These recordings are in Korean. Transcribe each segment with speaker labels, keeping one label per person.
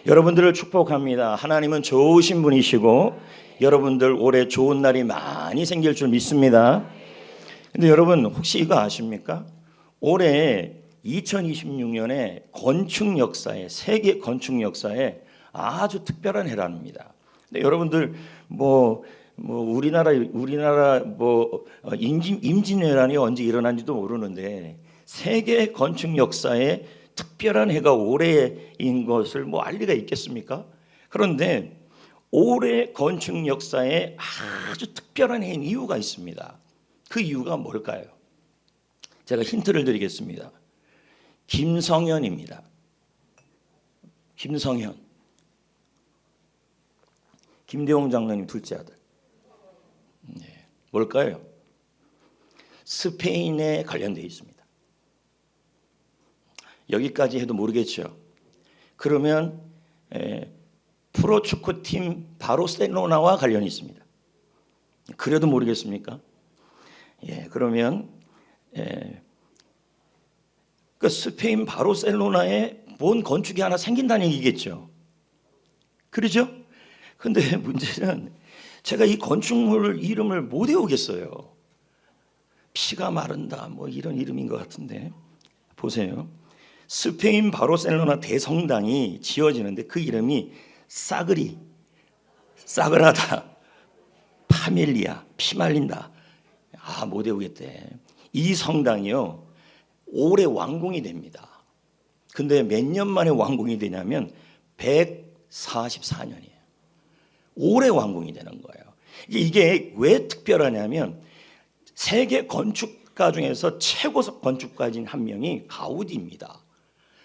Speaker 1: 여러분들을 축복합니다. 하나님은 좋으신 분이시고 여러분들 올해 좋은 날이 많이 생길 줄 믿습니다. 근데 여러분 혹시 이거 아십니까? 올해 2026년에 건축 역사에, 세계 건축 역사에 아주 특별한 해랍니다. 근데 여러분들 우리나라 임진왜란이 언제 일어난지도 모르는데 세계 건축 역사에 특별한 해가 올해인 것을 알 리가 있겠습니까? 그런데 올해 건축 역사에 아주 특별한 해인 이유가 있습니다. 그 이유가 뭘까요? 제가 힌트를 드리겠습니다. 김성현입니다. 김성현. 김대웅 장로님 둘째 아들. 뭘까요? 스페인에 관련되어 있습니다. 여기까지 해도 모르겠죠. 그러면 프로축구팀 바르셀로나와 관련이 있습니다. 그래도 모르겠습니까? 그러면 그 스페인 바르셀로나에 뭔 건축이 하나 생긴다는 얘기겠죠. 그렇죠? 근데 문제는 제가 이 건축물 이름을 못 외우겠어요. 피가 마른다 이런 이름인 것 같은데 보세요. 스페인 바르셀로나 대성당이 지어지는데 그 이름이 싸그라다, 파밀리아, 피 말린다. 못 외우겠대. 이 성당이요 올해 완공이 됩니다. 근데 몇 년 만에 완공이 되냐면 144년이에요. 올해 완공이 되는 거예요. 이게 왜 특별하냐면 세계 건축가 중에서 최고석 건축가인 한 명이 가우디입니다.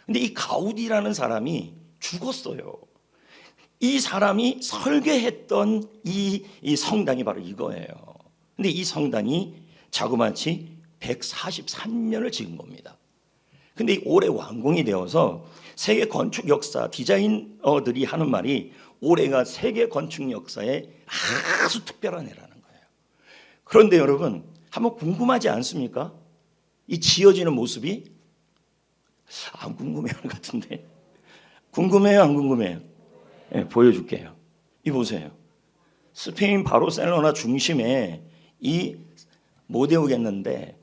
Speaker 1: 근데 이 가우디라는 사람이 죽었어요. 이 사람이 설계했던 이 성당이 바로 이거예요. 근데 이 성당이 자그마치 143년을 지은 겁니다. 근데 올해 완공이 되어서 세계 건축 역사 디자이너들이 하는 말이 올해가 세계 건축 역사에 아주 특별한 해라는 거예요. 그런데 여러분 한번 궁금하지 않습니까? 이 지어지는 모습이 안 궁금해하는 것 같은데 궁금해요 안 궁금해요? 보여줄게요. 이 보세요. 스페인 바르셀로나 중심에 이 못 외우겠는데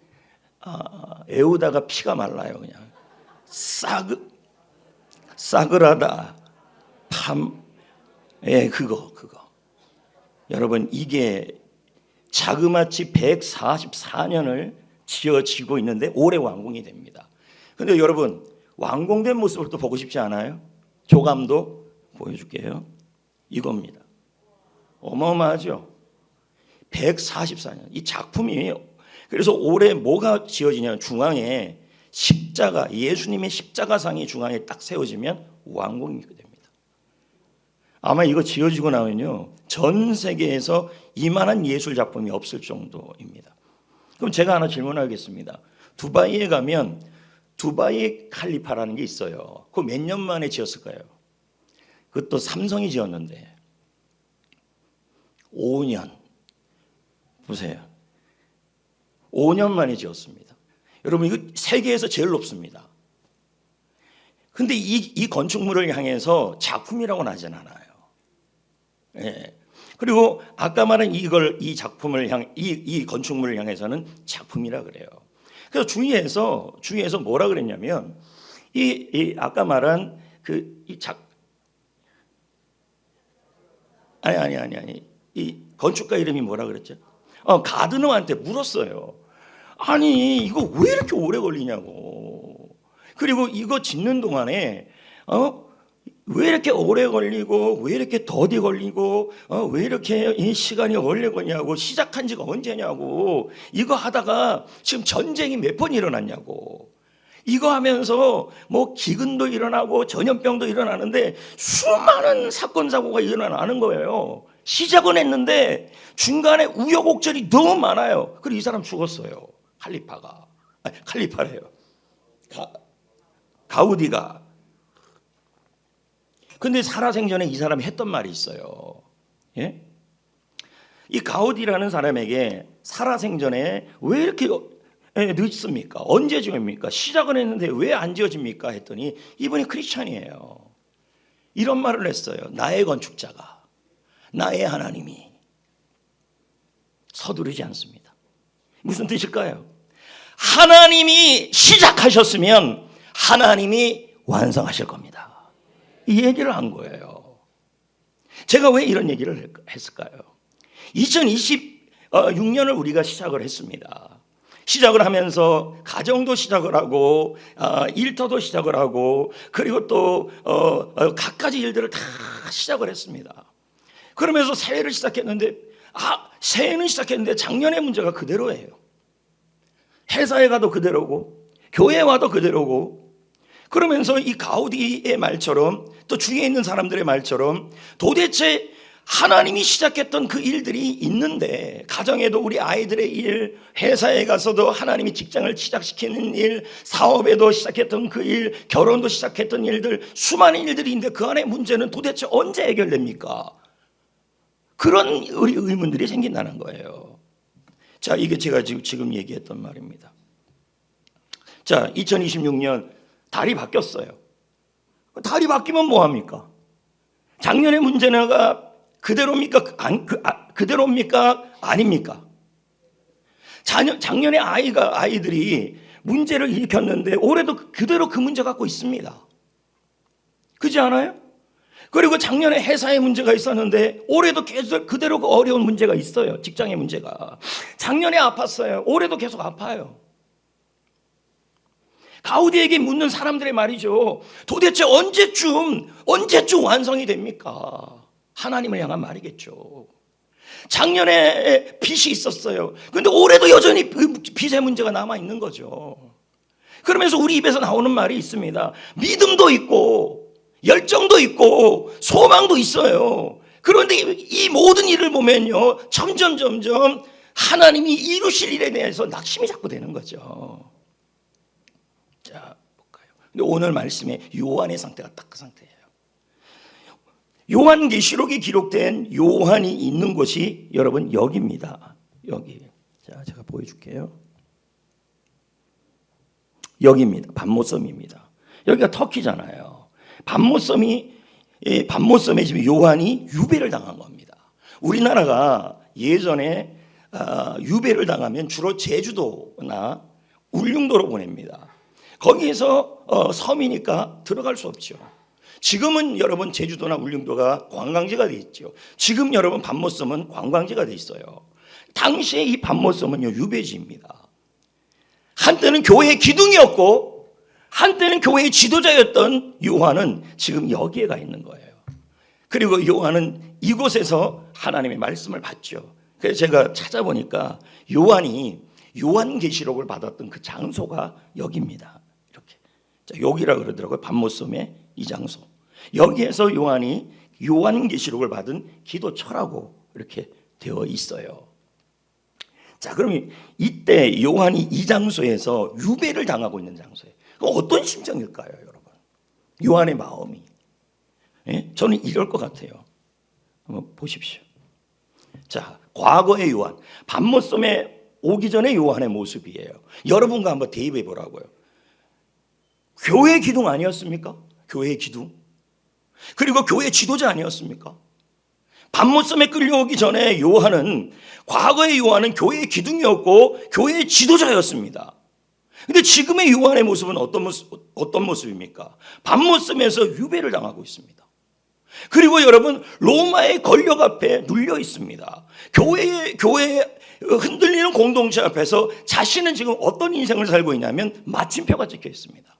Speaker 1: 외우다가 피가 말라요. 그냥 싸그라다 그거 여러분 이게 자그마치 144년을 지어지고 있는데 올해 완공이 됩니다. 근데 여러분 완공된 모습을 또 보고 싶지 않아요? 조감도 보여줄게요. 이겁니다. 어마어마하죠? 144년. 이 작품이에요. 그래서 올해 뭐가 지어지냐면 중앙에 십자가, 예수님의 십자가상이 중앙에 딱 세워지면 완공이 됩니다. 아마 이거 지어지고 나면요 전 세계에서 이만한 예술 작품이 없을 정도입니다. 그럼 제가 하나 질문하겠습니다. 두바이에 가면 두바이 칼리파라는 게 있어요. 그거 몇 년 만에 지었을까요? 그것도 삼성이 지었는데 5년. 보세요. 5년 만에 지었습니다. 여러분 이거 세계에서 제일 높습니다. 근데 이 건축물을 향해서 작품이라고는 하진 않아요. 그리고 아까 말한 이 작품을 이 건축물을 향해서는 작품이라 그래요. 그래서 주위에서 뭐라 그랬냐면 아까 말한 이 건축가 이름이 뭐라 그랬죠? 가드너한테 물었어요. 아니 이거 왜 이렇게 오래 걸리냐고. 그리고 이거 짓는 동안에 왜 이렇게 오래 걸리고 왜 이렇게 더디 걸리고 왜 이렇게 이 시간이 오래 걸리냐고. 시작한 지가 언제냐고. 이거 하다가 지금 전쟁이 몇 번 일어났냐고. 이거 하면서 기근도 일어나고 전염병도 일어나는데 수많은 사건 사고가 일어나는 거예요. 시작은 했는데 중간에 우여곡절이 너무 많아요. 그리고 이 사람 죽었어요. 칼리파래요. 가우디가. 근데 살아생전에 이 사람이 했던 말이 있어요. 이 가우디라는 사람에게 살아생전에 왜 이렇게 늦습니까? 언제 지습니까? 시작은 했는데 왜 안 지어집니까? 했더니 이분이 크리스찬이에요. 이런 말을 했어요. 나의 건축자가, 나의 하나님이 서두르지 않습니다. 무슨 뜻일까요? 하나님이 시작하셨으면 하나님이 완성하실 겁니다. 이 얘기를 한 거예요. 제가 왜 이런 얘기를 했을까요? 2026년을 우리가 시작을 했습니다. 시작을 하면서 가정도 시작을 하고 일터도 시작을 하고 그리고 또 갖가지 일들을 다 시작을 했습니다. 그러면서 새해를 시작했는데 새해는 시작했는데 작년의 문제가 그대로예요. 회사에 가도 그대로고 교회에 와도 그대로고 그러면서 이 가우디의 말처럼 또 주위에 있는 사람들의 말처럼 도대체 하나님이 시작했던 그 일들이 있는데 가정에도 우리 아이들의 일, 회사에 가서도 하나님이 직장을 시작시키는 일, 사업에도 시작했던 그 일, 결혼도 시작했던 일들 수많은 일들이 있는데 그 안에 문제는 도대체 언제 해결됩니까? 그런 의문들이 생긴다는 거예요. 자, 이게 제가 지금 얘기했던 말입니다. 자, 2026년 달이 바뀌었어요. 달이 바뀌면 뭐합니까? 작년의 문제는 그대로입니까? 그대로입니까? 아닙니까? 작년에 아이들이 문제를 일으켰는데 올해도 그대로 그 문제 갖고 있습니다. 그렇지 않아요? 그리고 작년에 회사에 문제가 있었는데 올해도 계속 그대로 그 어려운 문제가 있어요. 직장의 문제가. 작년에 아팠어요. 올해도 계속 아파요. 가우디에게 묻는 사람들의 말이죠. 도대체 언제쯤 완성이 됩니까? 하나님을 향한 말이겠죠. 작년에 빚이 있었어요. 그런데 올해도 여전히 그 빚의 문제가 남아 있는 거죠. 그러면서 우리 입에서 나오는 말이 있습니다. 믿음도 있고 열정도 있고 소망도 있어요. 그런데 이 모든 일을 보면요, 점점 하나님이 이루실 일에 대해서 낙심이 자꾸 되는 거죠. 자, 볼까요? 근데 오늘 말씀에 요한의 상태가 딱 그 상태예요. 요한계시록에 기록된 요한이 있는 곳이 여러분 여기입니다. 여기. 자, 제가 보여줄게요. 여기입니다. 반모섬입니다. 여기가 터키잖아요. 반모섬에 지금 요한이 유배를 당한 겁니다. 우리나라가 예전에 유배를 당하면 주로 제주도나 울릉도로 보냅니다. 거기에서 섬이니까 들어갈 수 없죠. 지금은 여러분 제주도나 울릉도가 관광지가 돼 있죠. 지금 여러분 반모섬은 관광지가 돼 있어요. 당시에 이 반모섬은요 유배지입니다. 한때는 교회의 기둥이었고 한때는 교회의 지도자였던 요한은 지금 여기에 가 있는 거예요. 그리고 요한은 이곳에서 하나님의 말씀을 받죠. 그래서 제가 찾아보니까 요한이 요한계시록을 받았던 그 장소가 여기입니다. 이렇게. 자, 여기라 그러더라고요. 반모섬의 이 장소. 여기에서 요한이 요한계시록을 받은 기도처라고 이렇게 되어 있어요. 자, 그러면 이때 요한이 이 장소에서 유배를 당하고 있는 장소예요. 어떤 심정일까요, 여러분? 요한의 마음이. 예? 저는 이럴 것 같아요. 한번 보십시오. 자, 과거의 요한, 반모섬에 오기 전에 요한의 모습이에요. 여러분과 한번 대입해 보라고요. 교회 기둥 아니었습니까? 교회의 기둥. 그리고 교회 지도자 아니었습니까? 반모섬에 끌려오기 전에 요한은 과거의 요한은 교회의 기둥이었고 교회의 지도자였습니다. 근데 지금의 요한의 모습은 어떤 모습입니까? 반모섬에서 유배를 당하고 있습니다. 그리고 여러분 로마의 권력 앞에 눌려 있습니다. 교회의 흔들리는 공동체 앞에서 자신은 지금 어떤 인생을 살고 있냐면 마침표가 찍혀 있습니다.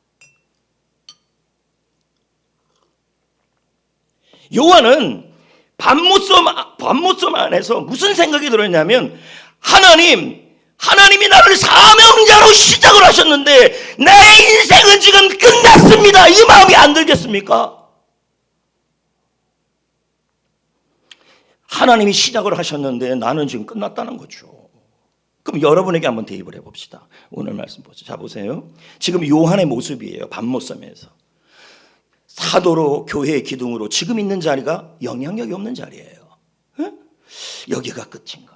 Speaker 1: 요한은 반모섬 안에서 무슨 생각이 들었냐면 하나님이 나를 사명자로 시작을 하셨는데 내 인생은 지금 끝났습니다. 이 마음이 안 들겠습니까? 하나님이 시작을 하셨는데 나는 지금 끝났다는 거죠. 그럼 여러분에게 한번 대입을 해봅시다. 오늘 말씀 보죠. 자, 보세요. 지금 요한의 모습이에요. 반모섬에서. 사도로 교회의 기둥으로 지금 있는 자리가 영향력이 없는 자리예요. 에? 여기가 끝인가?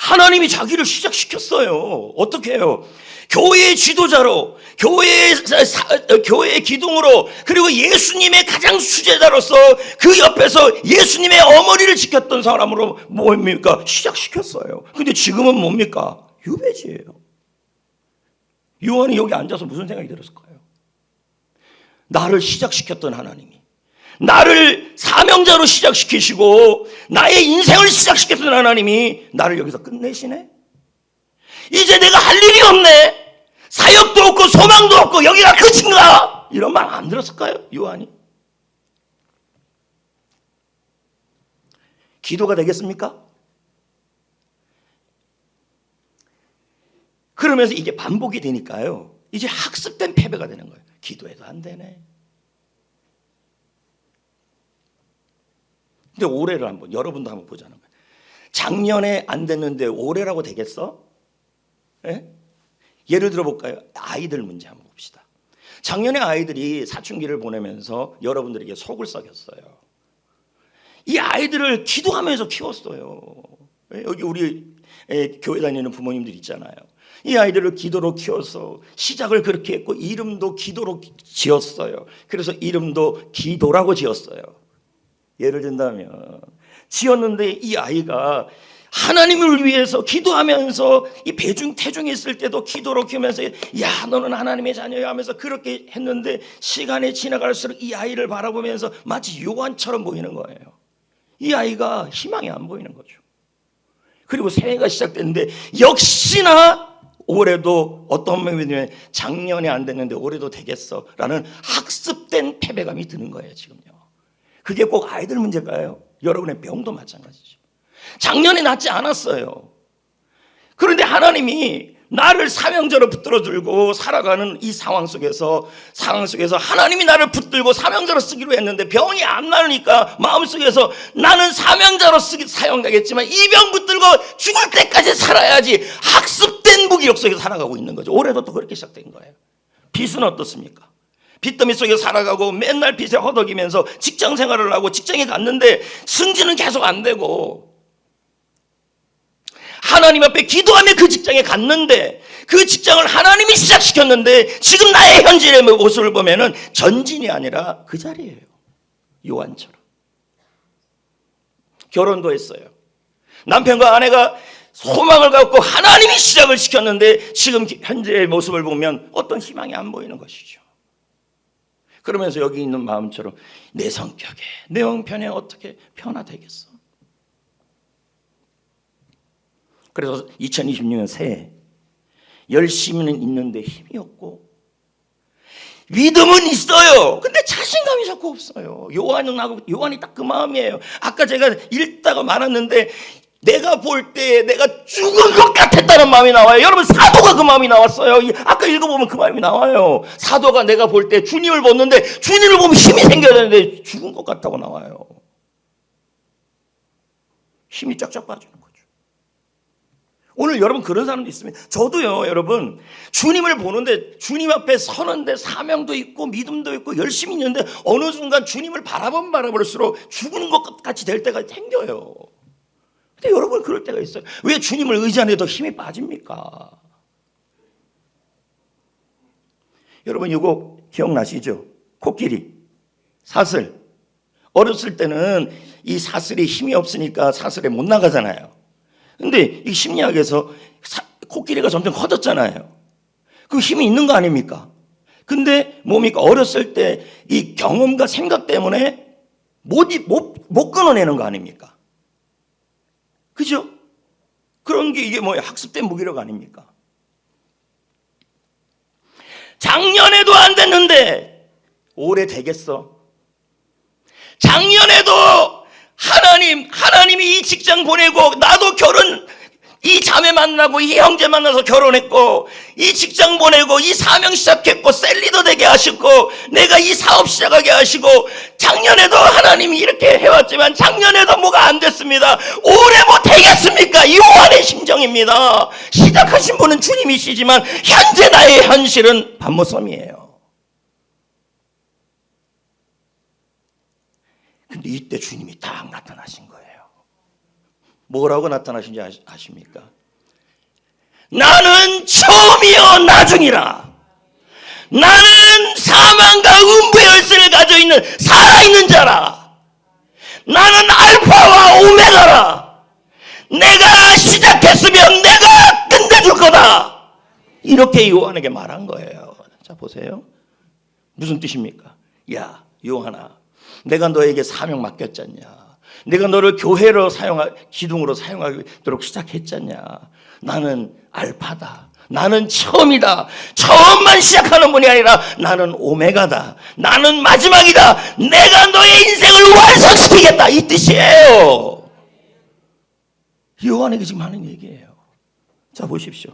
Speaker 1: 하나님이 자기를 시작시켰어요. 어떻게 해요? 교회의 지도자로, 교회의 기둥으로, 그리고 예수님의 가장 수제자로서 그 옆에서 예수님의 어머니를 지켰던 사람으로 뭡니까? 시작시켰어요. 근데 지금은 뭡니까? 유배지예요. 요한이 여기 앉아서 무슨 생각이 들었을까요? 나를 시작시켰던 하나님이, 나를 사명자로 시작시키시고 나의 인생을 시작시켰던 하나님이 나를 여기서 끝내시네? 이제 내가 할 일이 없네. 사역도 없고 소망도 없고 여기가 끝인가? 이런 말 안 들었을까요? 요한이. 기도가 되겠습니까? 그러면서 이게 반복이 되니까요, 이제 학습된 패배가 되는 거예요. 기도해도 안 되네. 근데 올해를 한번, 여러분도 한번 보자는 거예요. 작년에 안 됐는데 올해라고 되겠어? 예? 예를 들어 볼까요? 아이들 문제 한번 봅시다. 작년에 아이들이 사춘기를 보내면서 여러분들에게 속을 썩였어요. 이 아이들을 기도하면서 키웠어요. 여기 우리 교회 다니는 부모님들 있잖아요. 이 아이들을 기도로 키워서 시작을 그렇게 했고 이름도 기도로 지었어요. 그래서 이름도 기도라고 지었어요. 예를 든다면 지었는데 이 아이가 하나님을 위해서 기도하면서 이 배중 태중에 있을 때도 기도로 키우면서 야 너는 하나님의 자녀야 하면서 그렇게 했는데 시간이 지나갈수록 이 아이를 바라보면서 마치 요한처럼 보이는 거예요. 이 아이가 희망이 안 보이는 거죠. 그리고 새해가 시작됐는데 역시나 올해도 어떤 면이면 작년에 안 됐는데 올해도 되겠어 라는 학습된 패배감이 드는 거예요. 지금요. 그게 꼭 아이들 문제가요? 여러분의 병도 마찬가지죠. 작년에 낫지 않았어요. 그런데 하나님이 나를 사명자로 붙들어 들고 살아가는 이 상황 속에서 하나님이 나를 붙들고 사명자로 쓰기로 했는데 병이 안 나으니까 마음속에서 나는 사명자로 사용하겠지만 이 병 붙들고 죽을 때까지 살아야지 학습된 무기력 속에서 살아가고 있는 거죠. 올해도 또 그렇게 시작된 거예요. 빚은 어떻습니까? 빚더미 속에 살아가고 맨날 빚에 허덕이면서 직장 생활을 하고 직장에 갔는데 승진은 계속 안 되고 하나님 앞에 기도하며 그 직장에 갔는데 그 직장을 하나님이 시작시켰는데 지금 나의 현실의 모습을 보면은 전진이 아니라 그 자리예요. 요한처럼. 결혼도 했어요. 남편과 아내가 소망을 갖고 하나님이 시작을 시켰는데 지금 현재의 모습을 보면 어떤 희망이 안 보이는 것이죠. 그러면서 여기 있는 마음처럼 내 성격에 내 형편에 어떻게 변화되겠어? 그래서 2026년 새해 열심히는 있는데 힘이 없고 믿음은 있어요. 근데 자신감이 자꾸 없어요. 요한이 딱 그 마음이에요. 아까 제가 읽다가 말았는데 내가 볼 때 내가 죽은 것 같았다는 마음이 나와요. 여러분 사도가 그 마음이 나왔어요. 아까 읽어보면 그 마음이 나와요. 사도가 내가 볼 때 주님을 보는데 주님을 보면 힘이 생겨야 되는데 죽은 것 같다고 나와요. 힘이 쫙쫙 빠지는 거죠. 오늘 여러분 그런 사람도 있습니다. 저도요, 여러분 주님을 보는데 주님 앞에 서는데 사명도 있고 믿음도 있고 열심히 있는데 어느 순간 주님을 바라볼수록 죽는 것 같이 될 때가 생겨요. 근데 여러분 그럴 때가 있어요. 왜 주님을 의지하는데 더 힘이 빠집니까? 여러분 이거 기억나시죠? 코끼리, 사슬. 어렸을 때는 이 사슬이 힘이 없으니까 사슬에 못 나가잖아요. 근데 이 심리학에서 코끼리가 점점 커졌잖아요. 그 힘이 있는 거 아닙니까? 근데 뭡니까? 어렸을 때 이 경험과 생각 때문에 못 끊어내는 거 아닙니까? 그죠? 그런 게 이게 뭐예요? 학습된 무기력 아닙니까? 작년에도 안 됐는데 올해 되겠어? 작년에도 하나님이 이 직장 보내고 나도 이 자매 만나고 이 형제 만나서 결혼했고 이 직장 보내고 이 사명 시작했고 셀리더 되게 하시고 내가 이 사업 시작하게 하시고 작년에도 하나님이 이렇게 해왔지만 작년에도 뭐가 안 됐습니다. 올해 뭐 되겠습니까? 요한의 심정입니다. 시작하신 분은 주님이시지만 현재 나의 현실은 반모섬이에요. 근데 이때 주님이 딱 나타나신 거예요. 뭐라고 나타나신지 아십니까? 나는 처음이요 나중이라. 나는 사망과 음부의 열쇠를 가지고 있는 살아있는 자라. 나는 알파와 오메가라. 내가 시작했으면 내가 끝내줄 거다. 이렇게 요한에게 말한 거예요. 자, 보세요. 무슨 뜻입니까? 야, 요한아, 내가 너에게 사명 맡겼잖냐. 내가 너를 교회로 기둥으로 사용하도록 시작했잖냐. 나는 알파다. 나는 처음이다. 처음만 시작하는 분이 아니라 나는 오메가다. 나는 마지막이다. 내가 너의 인생을 완성시키겠다. 이 뜻이에요. 요한에게 지금 하는 얘기예요. 자, 보십시오.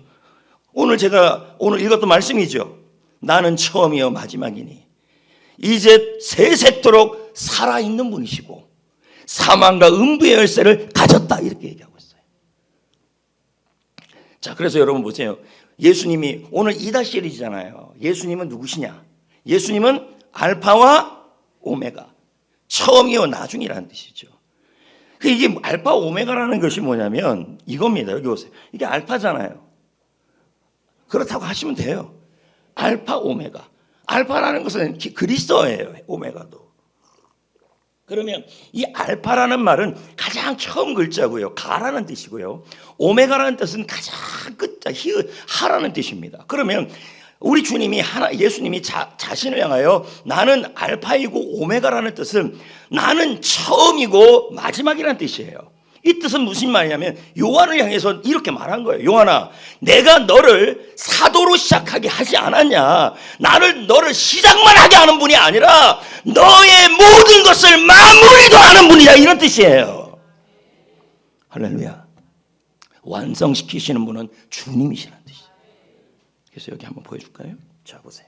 Speaker 1: 오늘 읽었던 말씀이죠. 나는 처음이요 마지막이니 이제 세세토록 살아있는 분이시고 사망과 음부의 열쇠를 가졌다. 이렇게 얘기하고 있어요. 자, 그래서 여러분 보세요. 예수님이 오늘 2-1이잖아요. 예수님은 누구시냐? 예수님은 알파와 오메가, 처음이요 나중이라는 뜻이죠. 이게 알파 오메가라는 것이 뭐냐면 이겁니다. 여기 보세요. 이게 알파잖아요. 그렇다고 하시면 돼요. 알파 오메가. 알파라는 것은 그리스어예요. 오메가도. 그러면 이 알파라는 말은 가장 처음 글자고요. 가라는 뜻이고요. 오메가라는 뜻은 가장 끝자 하라는 뜻입니다. 그러면 우리 주님이 예수님이 자신을 향하여 나는 알파이고 오메가라는 뜻은 나는 처음이고 마지막이라는 뜻이에요. 이 뜻은 무슨 말이냐면 요한을 향해서 이렇게 말한 거예요. 요한아, 내가 너를 사도로 시작하게 하지 않았냐. 너를 시작만 하게 하는 분이 아니라 너의 모든 것을 마무리도 하는 분이다. 이런 뜻이에요. 할렐루야. 완성시키시는 분은 주님이시라는 뜻이에요. 그래서 여기 한번 보여줄까요? 자, 보세요.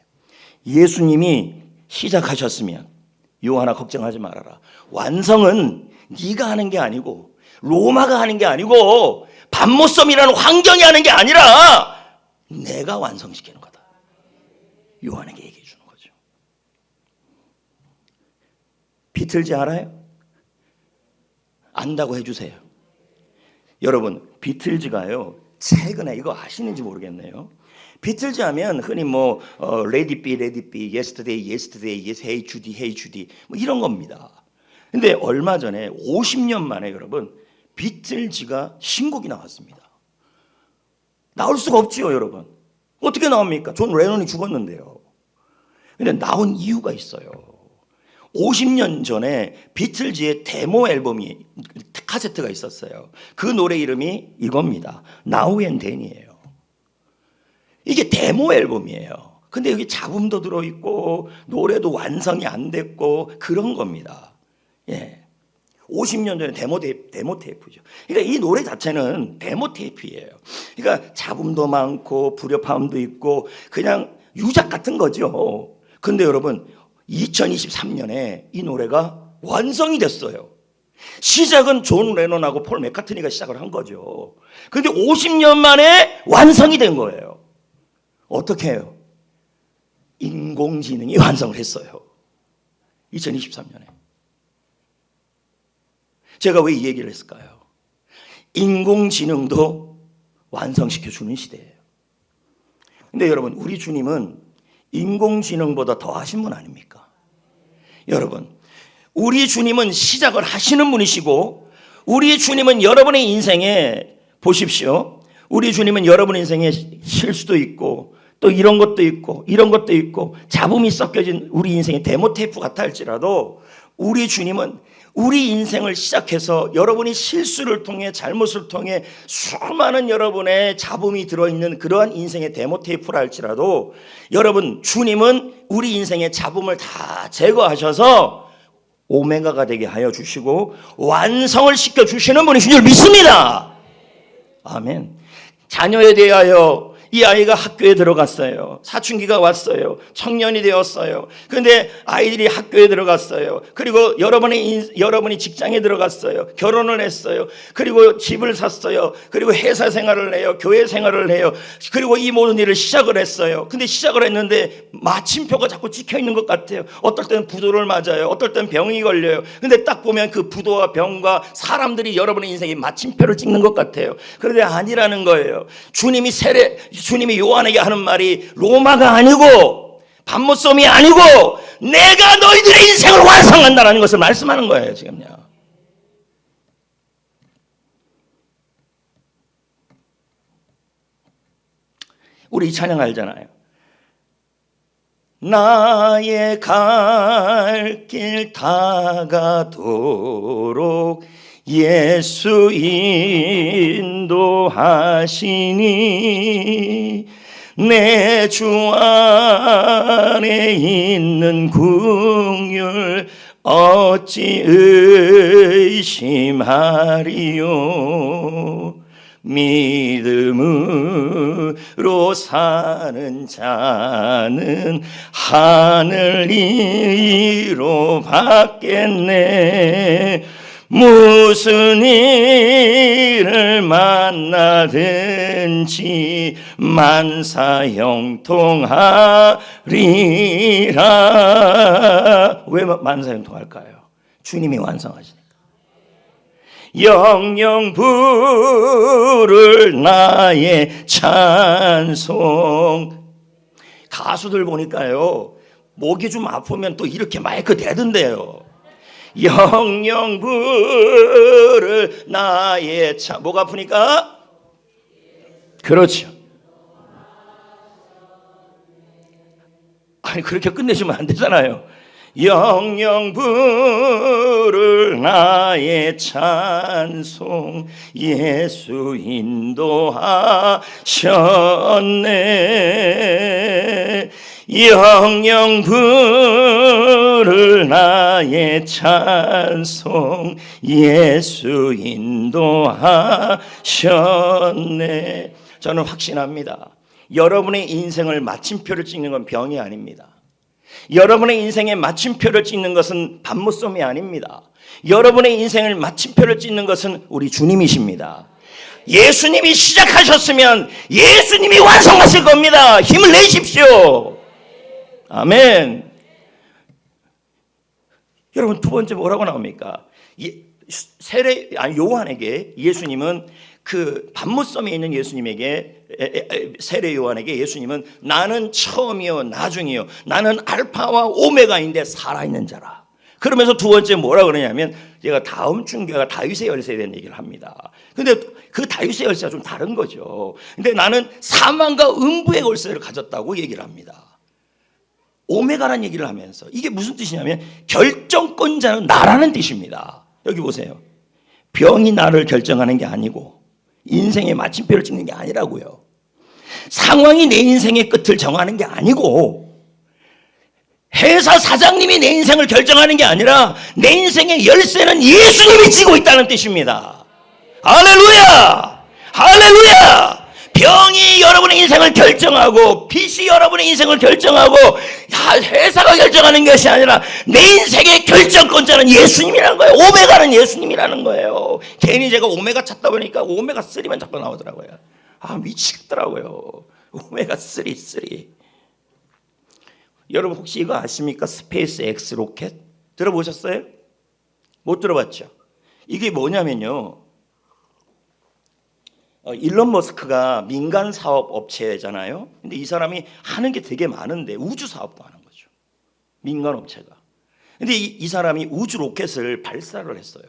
Speaker 1: 예수님이 시작하셨으면 요한아 걱정하지 말아라. 완성은 네가 하는 게 아니고 로마가 하는 게 아니고 반모섬이라는 환경이 하는 게 아니라 내가 완성시키는 거다. 요한에게 얘기해 주는 거죠. 비틀즈 알아요? 안다고 해주세요. 여러분, 비틀즈가요 최근에 이거 아시는지 모르겠네요. 비틀즈 하면 흔히 Let it be, let it be, yesterday, yesterday, yes, hey Judy, hey Judy 이런 겁니다. 근데 얼마 전에 50년 만에 여러분 비틀즈가 신곡이 나왔습니다. 나올 수가 없지요, 여러분. 어떻게 나옵니까? 존 레논이 죽었는데요. 근데 나온 이유가 있어요. 50년 전에 비틀즈의 데모 앨범이 카세트가 있었어요. 그 노래 이름이 이겁니다. Now and Then이에요. 이게 데모 앨범이에요. 근데 여기 잡음도 들어있고 노래도 완성이 안 됐고 그런 겁니다. 예. 50년 전에 데모 테이프죠. 그러니까 이 노래 자체는 데모 테이프예요. 그러니까 잡음도 많고 불협화음도 있고 그냥 유작 같은 거죠. 근데 여러분 2023년에 이 노래가 완성이 됐어요. 시작은 존 레논하고 폴 맥카트니가 시작을 한 거죠. 근데 50년 만에 완성이 된 거예요. 어떻게 해요? 인공지능이 완성을 했어요. 2023년에. 제가 왜 이 얘기를 했을까요? 인공지능도 완성시켜주는 시대예요. 근데 여러분, 우리 주님은 인공지능보다 더 하신 분 아닙니까? 여러분, 우리 주님은 시작을 하시는 분이시고 우리 주님은 여러분의 인생에 보십시오. 우리 주님은 여러분 인생에 실수도 있고 또 이런 것도 있고 이런 것도 있고 잡음이 섞여진 우리 인생의 데모 테이프 같아 할지라도 우리 주님은 우리 인생을 시작해서 여러분이 실수를 통해 잘못을 통해 수많은 여러분의 잡음이 들어있는 그러한 인생의 데모 테이프라 할지라도 여러분 주님은 우리 인생의 잡음을 다 제거하셔서 오메가가 되게 하여 주시고 완성을 시켜주시는 분이신 줄 믿습니다. 아멘. 자녀에 대하여 이 아이가 학교에 들어갔어요. 사춘기가 왔어요. 청년이 되었어요. 그런데 아이들이 학교에 들어갔어요. 그리고 여러분이 직장에 들어갔어요. 결혼을 했어요. 그리고 집을 샀어요. 그리고 회사 생활을 해요. 교회 생활을 해요. 그리고 이 모든 일을 시작을 했어요. 근데 시작을 했는데 마침표가 자꾸 찍혀 있는 것 같아요. 어떨 때는 부도를 맞아요. 어떨 때는 병이 걸려요. 근데 딱 보면 그 부도와 병과 사람들이 여러분의 인생에 마침표를 찍는 것 같아요. 그런데 아니라는 거예요. 주님이 요한에게 하는 말이 로마가 아니고 반모섬이 아니고 내가 너희들의 인생을 완성한다는 것을 말씀하는 거예요. 지금요. 우리 이 찬양 알잖아요. 나의 갈 길 다가도록 예수 인도하시니 내 주 안에 있는 긍휼 어찌 의심하리요. 믿음으로 사는 자는 하늘 이로 받겠네. 무슨 일을 만나든지 만사형통하리라. 왜 만사형통할까요? 주님이 완성하시니까. 영영 부를 나의 찬송. 가수들 보니까요, 목이 좀 아프면 또 이렇게 마이크 대던데요. 영영 부를 나의 목 아프니까? 그렇죠. 아니 그렇게 끝내시면 안 되잖아요. 영영 부를 나의 찬송 예수 인도하셨네. 영영 부를 나의 찬송 예수 인도하셨네. 저는 확신합니다. 여러분의 인생을 마침표를 찍는 건 병이 아닙니다. 여러분의 인생에 마침표를 찍는 것은 반모섬이 아닙니다. 여러분의 인생을 마침표를 찍는 것은 우리 주님이십니다. 예수님이 시작하셨으면 예수님이 완성하실 겁니다. 힘을 내십시오. 아멘. 여러분 두 번째 뭐라고 나옵니까? 요한에게 예수님은 그 반모섬에 있는 예수님에게 세례 요한에게 예수님은 나는 처음이요 나중이요 나는 알파와 오메가인데 살아있는 자라. 그러면서 두 번째 뭐라 그러냐면 제가 다음 중계가 다윗의 열쇠에 대한 얘기를 합니다. 근데 그 다윗의 열쇠가 좀 다른 거죠. 근데 나는 사망과 음부의 열쇠를 가졌다고 얘기를 합니다. 오메가라는 얘기를 하면서 이게 무슨 뜻이냐면 결정권자는 나라는 뜻입니다. 여기 보세요. 병이 나를 결정하는 게 아니고 인생의 마침표를 찍는 게 아니라고요. 상황이 내 인생의 끝을 정하는 게 아니고 회사 사장님이 내 인생을 결정하는 게 아니라 내 인생의 열쇠는 예수님이 쥐고 있다는 뜻입니다. 할렐루야! 할렐루야! 병이 여러분의 인생을 결정하고 빚이 여러분의 인생을 결정하고 회사가 결정하는 것이 아니라 내 인생의 결정권자는 예수님이라는 거예요. 오메가는 예수님이라는 거예요. 괜히 제가 오메가 찾다 보니까 오메가 3만 자꾸 나오더라고요. 아 미치겠더라고요. 오메가 3. 여러분 혹시 이거 아십니까? 스페이스 X 로켓 들어보셨어요? 못 들어봤죠? 이게 뭐냐면요. 일론 머스크가 민간 사업 업체잖아요. 근데 이 사람이 하는 게 되게 많은데 우주 사업도 하는 거죠. 민간 업체가. 근데 이 사람이 우주 로켓을 발사를 했어요.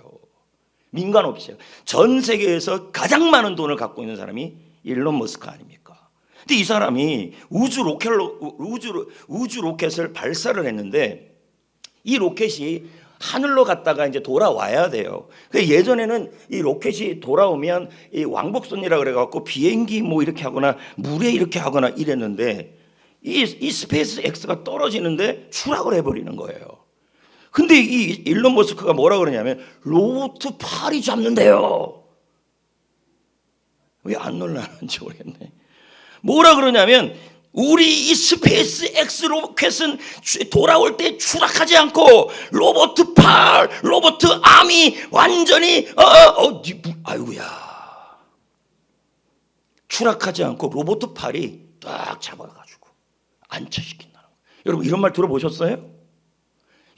Speaker 1: 민간 업체. 전 세계에서 가장 많은 돈을 갖고 있는 사람이 일론 머스크 아닙니까? 근데 이 사람이 우주 로켓을 발사를 했는데 이 로켓이 하늘로 갔다가 이제 돌아와야 돼요. 예전에는 이 로켓이 돌아오면 이 왕복선이라 그래갖고 비행기 뭐 이렇게 하거나 물에 이렇게 하거나 이랬는데 이 스페이스 X가 떨어지는데 추락을 해버리는 거예요. 근데 이 일론 머스크가 뭐라 그러냐면 로봇 팔이 잡는데요. 왜 안 놀라는지 모르겠네. 뭐라 그러냐면 우리 이 스페이스 X 로켓은 돌아올 때 추락하지 않고 로버트 팔, 로버트 암이 완전히 아이고야 추락하지 않고 로버트 팔이 딱 잡아가지고 안착시킨다는 거예요. 여러분 이런 말 들어보셨어요?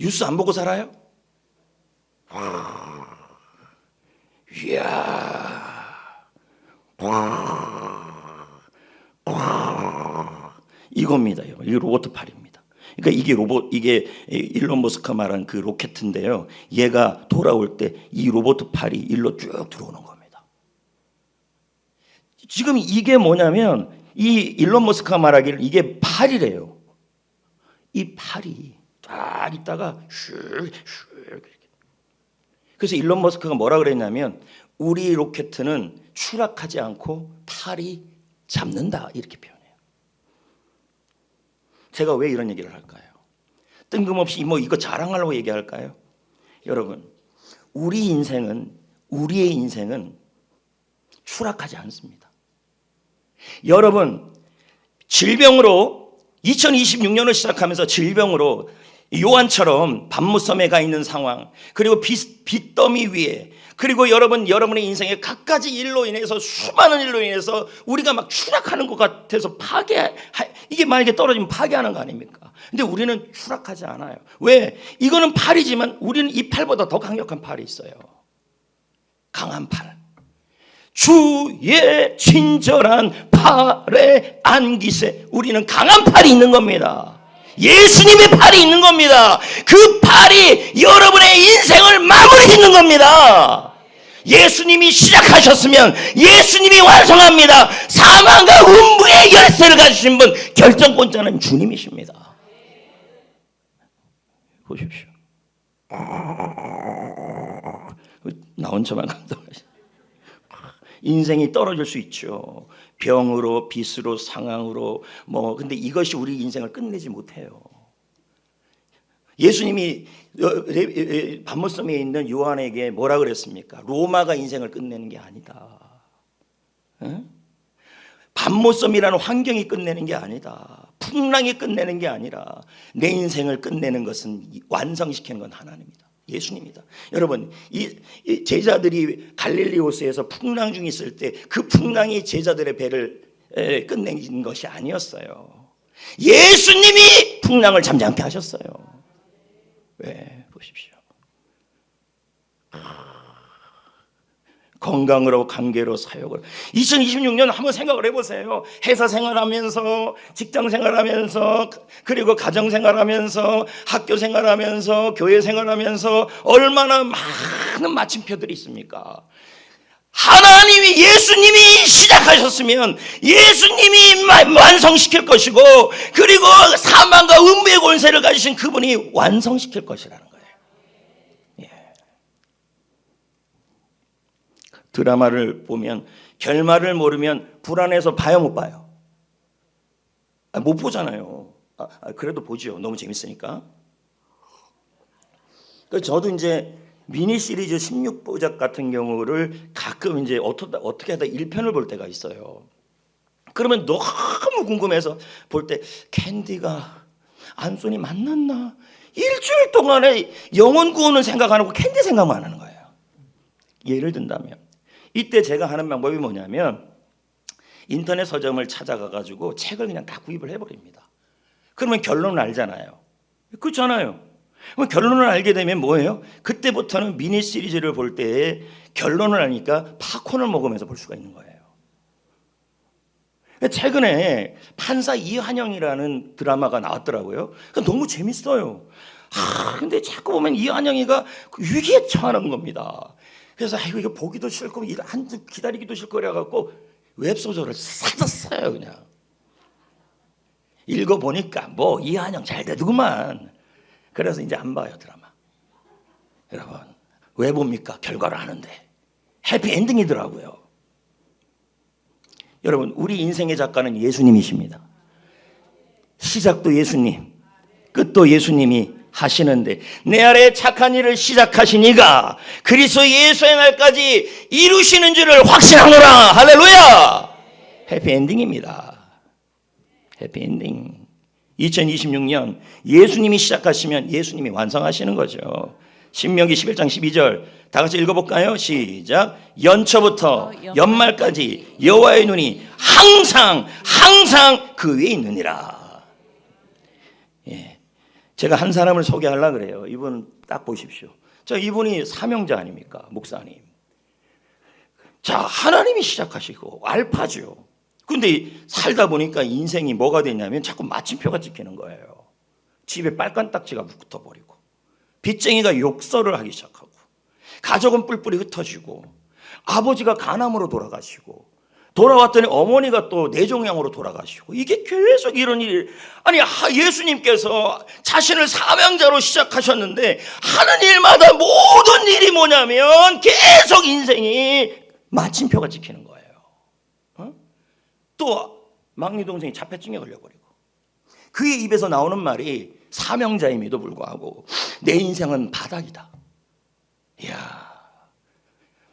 Speaker 1: 뉴스 안 보고 살아요? 이야 이겁니다. 이게 로버트 팔입니다. 그러니까 이게 일론 머스크가 말한 그 로켓인데요. 얘가 돌아올 때 이 로버트 팔이 일로 쭉 들어오는 겁니다. 지금 이게 뭐냐면 이 일론 머스크가 말하기를 이게 팔이래요. 이 팔이 딱 있다가 슉 그래서 일론 머스크가 뭐라 그랬냐면 우리 로켓은 추락하지 않고 팔이 잡는다 이렇게 표현해요. 제가 왜 이런 얘기를 할까요? 뜬금없이 이거 자랑하려고 얘기할까요? 여러분 우리의 인생은 추락하지 않습니다. 여러분 질병으로 2026년을 시작하면서 질병으로 요한처럼 밤무섬에 가 있는 상황, 그리고 빚더미 위에, 그리고 여러분의 인생에 갖가지 일로 인해서 수많은 일로 인해서 우리가 막 추락하는 것 같아서 이게 만약에 떨어지면 파괴하는 거 아닙니까? 근데 우리는 추락하지 않아요. 왜? 이거는 팔이지만 우리는 이 팔보다 더 강력한 팔이 있어요. 강한 팔. 주의 친절한 팔에 안기세. 우리는 강한 팔이 있는 겁니다. 예수님의 팔이 있는 겁니다. 그 팔이 여러분의 인생을 마무리 짓는 겁니다. 예수님이 시작하셨으면 예수님이 완성합니다. 사망과 음부의 열쇠를 가지신 분, 결정권자는 주님이십니다. 보십시오. 나온 저만 감동하시. 인생이 떨어질 수 있죠. 병으로, 빚으로, 상황으로 근데 이것이 우리 인생을 끝내지 못해요. 예수님이 밤무섬에 있는 요한에게 뭐라 그랬습니까? 로마가 인생을 끝내는 게 아니다. 응? 밤무섬이라는 환경이 끝내는 게 아니다. 풍랑이 끝내는 게 아니라 내 인생을 끝내는 것은 완성시키는 건 하나님이다. 예수님이다. 여러분 이 제자들이 갈릴리 호수에서 풍랑 중에 있을 때 그 풍랑이 제자들의 배를 끝내는 것이 아니었어요. 예수님이 풍랑을 잠잠케 하셨어요. 왜? 보십시오. 건강으로, 관계로, 사역으로. 2026년 한번 생각을 해보세요. 회사 생활하면서, 직장 생활하면서, 그리고 가정 생활하면서, 학교 생활하면서, 교회 생활하면서 얼마나 많은 마침표들이 있습니까? 하나님이, 예수님이 시작하셨으면 예수님이 완성시킬 것이고, 그리고 사망과 음부의 권세를 가지신 그분이 완성시킬 것이라는 거예요. 드라마를 보면 결말을 모르면 불안해서 봐요, 못 봐요? 못 보잖아요. 그래도 보죠. 너무 재밌으니까. 저도 이제 미니 시리즈 16부작 같은 경우를 가끔 이제 어떻게 하다 1편을 볼 때가 있어요. 그러면 너무 궁금해서 볼 때 캔디가 안소니 만났나? 일주일 동안에 영혼 구원을 생각 안 하고 캔디 생각만 하는 거예요. 예를 든다면 이때 제가 하는 방법이 뭐냐면 인터넷 서점을 찾아가가지고 책을 그냥 다 구입을 해버립니다. 그러면 결론을 알잖아요. 그렇잖아요. 그럼 결론을 알게 되면 뭐예요? 그때부터는 미니 시리즈를 볼 때 결론을 아니까 팝콘을 먹으면서 볼 수가 있는 거예요. 최근에 판사 이한영이라는 드라마가 나왔더라고요. 너무 재밌어요. 근데 자꾸 보면 이한영이가 위기에 처하는 겁니다. 그래서 이거 보기도 싫고 한주 기다리기도 싫고 그래갖고 웹소설을 사줬어요. 그냥 읽어보니까 이한영 잘 되더구만. 그래서 이제 안 봐요, 드라마. 여러분 왜 봅니까? 결과를 아는데 해피엔딩이더라고요. 여러분 우리 인생의 작가는 예수님이십니다. 시작도 예수님, 끝도 예수님이 하시는데 내 아래 착한 일을 시작하신 이가 그리스도 예수의 날까지 이루시는 줄을 확신하노라. 할렐루야. 해피엔딩입니다. 해피엔딩. 2026년 예수님이 시작하시면 예수님이 완성하시는 거죠. 신명기 11장 12절 다 같이 읽어볼까요? 시작. 연초부터 연말까지 여호와의 눈이 항상 그 위에 있느니라. 예. 제가 한 사람을 소개하려고 그래요. 이분 딱 보십시오. 이분이 사명자 아닙니까? 목사님. 자, 하나님이 시작하시고 알파죠. 근데 살다 보니까 인생이 뭐가 됐냐면 자꾸 마침표가 찍히는 거예요. 집에 빨간 딱지가 붙어버리고, 빚쟁이가 욕설을 하기 시작하고, 가족은 뿔뿔이 흩어지고, 아버지가 간암으로 돌아가시고, 돌아왔더니 어머니가 또 뇌종양으로 돌아가시고, 이게 계속 이런 일이. 아니, 예수님께서 자신을 사명자로 시작하셨는데 하는 일마다 모든 일이 뭐냐면 계속 인생이 마침표가 찍히는 거예요. 또 막내 동생이 자폐증에 걸려버리고, 그의 입에서 나오는 말이 사명자임에도 불구하고 내 인생은 바닥이다. 이야,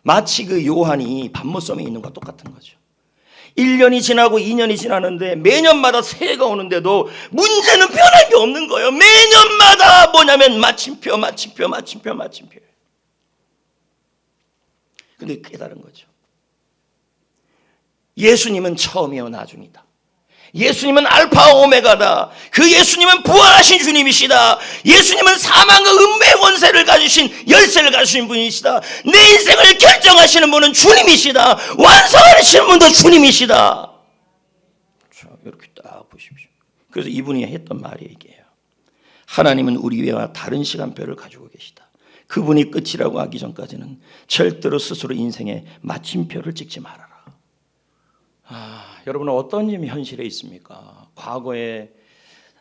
Speaker 1: 마치 그 요한이 반모섬에 있는 것과 똑같은 거죠. 1년이 지나고 2년이 지나는데 매년마다 새해가 오는데도 문제는 변한 게 없는 거예요. 매년마다 뭐냐면 마침표. 근데 깨달은 거죠. 예수님은 처음이요 나중이다. 예수님은 알파와 오메가다. 그 예수님은 부활하신 주님이시다. 예수님은 사망과 음배의 권세를 가지신, 열쇠를 가지신 분이시다. 내 인생을 결정하시는 분은 주님이시다. 완성하시는 분도 주님이시다. 자, 이렇게 딱 보십시오. 그래서 이분이 했던 말이 이게요. 하나님은 우리와 다른 시간표를 가지고 계시다. 그분이 끝이라고 하기 전까지는 절대로 스스로 인생에 마침표를 찍지 말아라. 여러분은 어떤 점이 현실에 있습니까? 과거에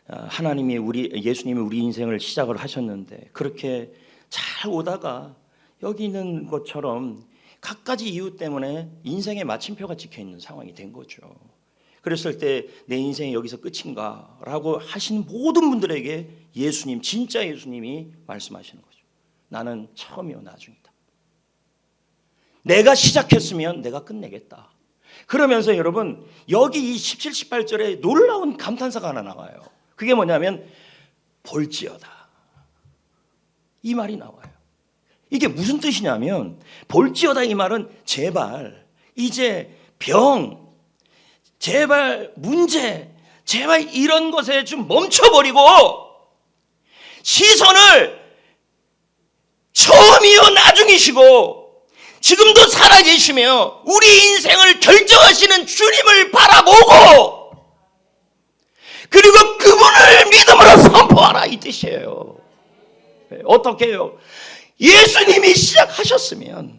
Speaker 1: 예수님이 우리 인생을 시작을 하셨는데 그렇게 잘 오다가 여기 있는 것처럼 갖가지 이유 때문에 인생의 마침표가 찍혀 있는 상황이 된 거죠. 그랬을 때 내 인생이 여기서 끝인가? 라고 하시는 모든 분들에게 예수님, 진짜 예수님이 말씀하시는 거죠. 나는 처음이요 나중이다. 내가 시작했으면 내가 끝내겠다. 그러면서 여러분, 여기 이 17, 18절에 놀라운 감탄사가 하나 나와요. 그게 뭐냐면 볼지어다, 이 말이 나와요. 이게 무슨 뜻이냐면, 볼지어다 이 말은 제발 이제 병, 제발 문제, 제발 이런 것에 좀 멈춰버리고 시선을 처음이요 나중이시고 지금도 살아계시며 우리 인생을 결정하시는 주님을 바라보고, 그리고 그분을 믿음으로 선포하라, 이 뜻이에요. 어떻게 해요? 예수님이 시작하셨으면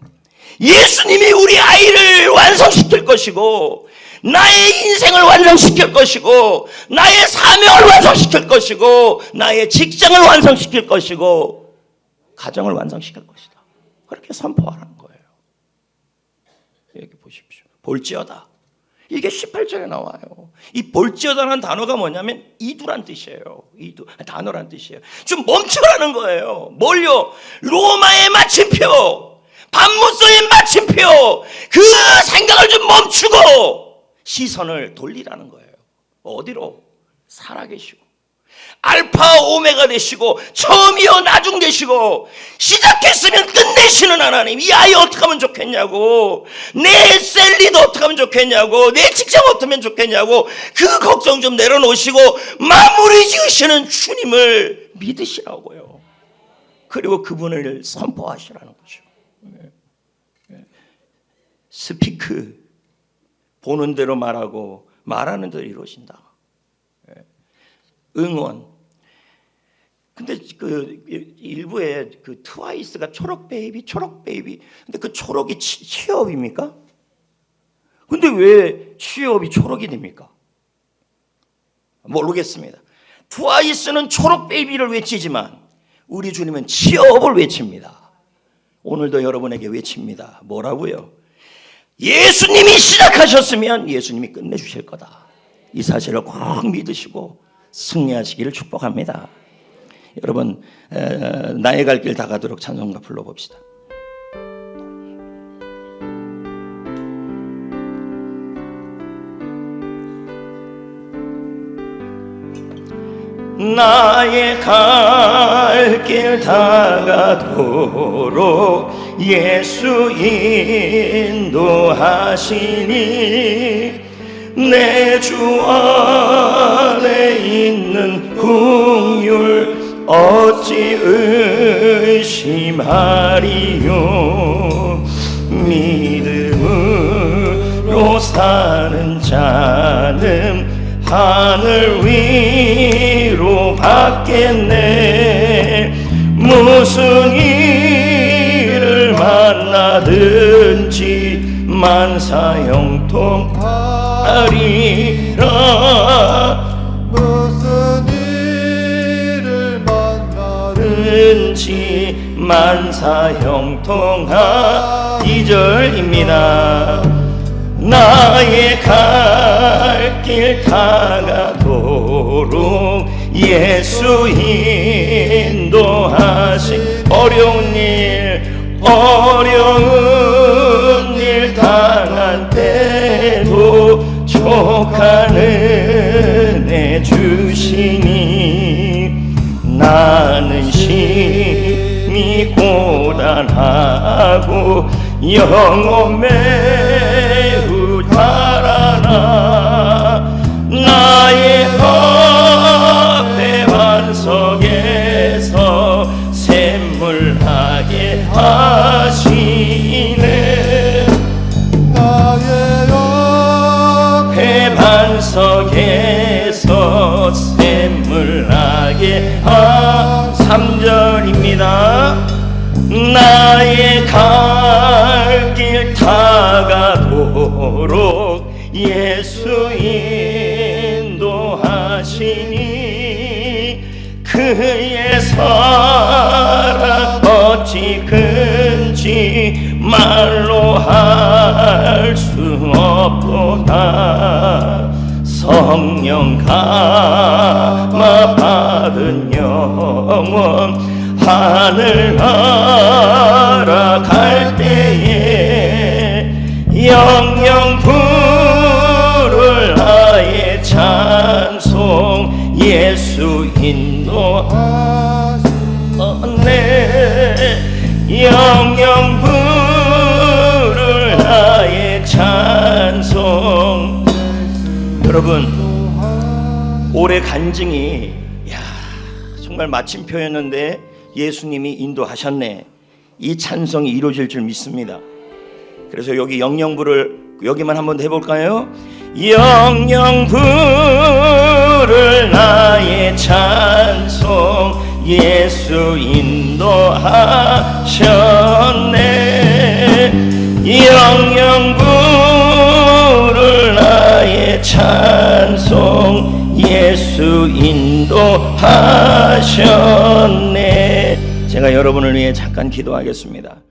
Speaker 1: 예수님이 우리 아이를 완성시킬 것이고, 나의 인생을 완성시킬 것이고, 나의 사명을 완성시킬 것이고, 나의 직장을 완성시킬 것이고, 가정을 완성시킬 것이다. 그렇게 선포하라는 거예요. 여기 보십시오. 볼지어다. 이게 18절에 나와요. 이 볼지어다라는 단어가 뭐냐면 이두란 뜻이에요. 이두, 단어란 뜻이에요. 좀 멈춰라는 거예요. 뭘요? 로마의 마침표, 반모섬의 마침표, 그 생각을 좀 멈추고 시선을 돌리라는 거예요. 어디로? 살아계시고 알파 오메가 되시고 처음이요 나중 되시고 시작했으면 끝내시는 하나님. 이 아이 어떻게 하면 좋겠냐고, 내 셀리도 어떻게 하면 좋겠냐고, 내 직장 어떻게 하면 좋겠냐고, 그 걱정 좀 내려놓으시고 마무리 지으시는 주님을 믿으시라고요. 그리고 그분을 선포하시라는 거죠. 스피크, 보는 대로 말하고 말하는 대로 이루어진다. 응원. 근데 그 일부에 그 트와이스가 초록 베이비. 근데 그 초록이 취업입니까? 근데 왜 취업이 초록이 됩니까? 모르겠습니다. 트와이스는 초록 베이비를 외치지만 우리 주님은 취업을 외칩니다. 오늘도 여러분에게 외칩니다. 뭐라고요? 예수님이 시작하셨으면 예수님이 끝내주실 거다. 이 사실을 꼭 믿으시고 승리하시기를 축복합니다. 여러분, 나의 갈 길 다 가도록 찬송가 불러봅시다. 나의 갈 길 다가도록 예수 인도하시니 내 주 안에 있는 긍휼 어찌 의심하리요. 믿음으로 사는 자는 하늘 위로 받겠네. 무슨 일을 만나든지 만사형통하리라.
Speaker 2: 무슨 일을 만나든지
Speaker 1: 만사형통하. 2절입니다. 나의 갈 길 다가도록 예수 인도하시. 어려운 일 당한 때도 족한 은혜 주시니 나는 심히 고단하고 영혼 매우 달아나 나의 앞에 반석에서 샘물하게 하시네.
Speaker 2: 나의
Speaker 1: 앞에 반석에서 샘물하게 3절입니다. 나의 갈 길 다가도록 예수 인도하시니 그의 사랑 어찌 큰지 말로 할 수 없도다. 성령 감화 받은 영혼 하늘 날아갈 때에 영영 부를 나의 찬송 예수 인도하네. 영영 부를 나의 찬송. 여러분, 올해 간증이 정말 마침표였는데 예수님이 인도하셨네. 이 찬송이 이루어질 줄 믿습니다. 그래서 여기 영영부를 여기만 한번 해볼까요? 영영부를 나의 찬송 예수 인도하셨네. 영영부를 나의 찬송 예수 인도하셨네. 제가 여러분을 위해 잠깐 기도하겠습니다.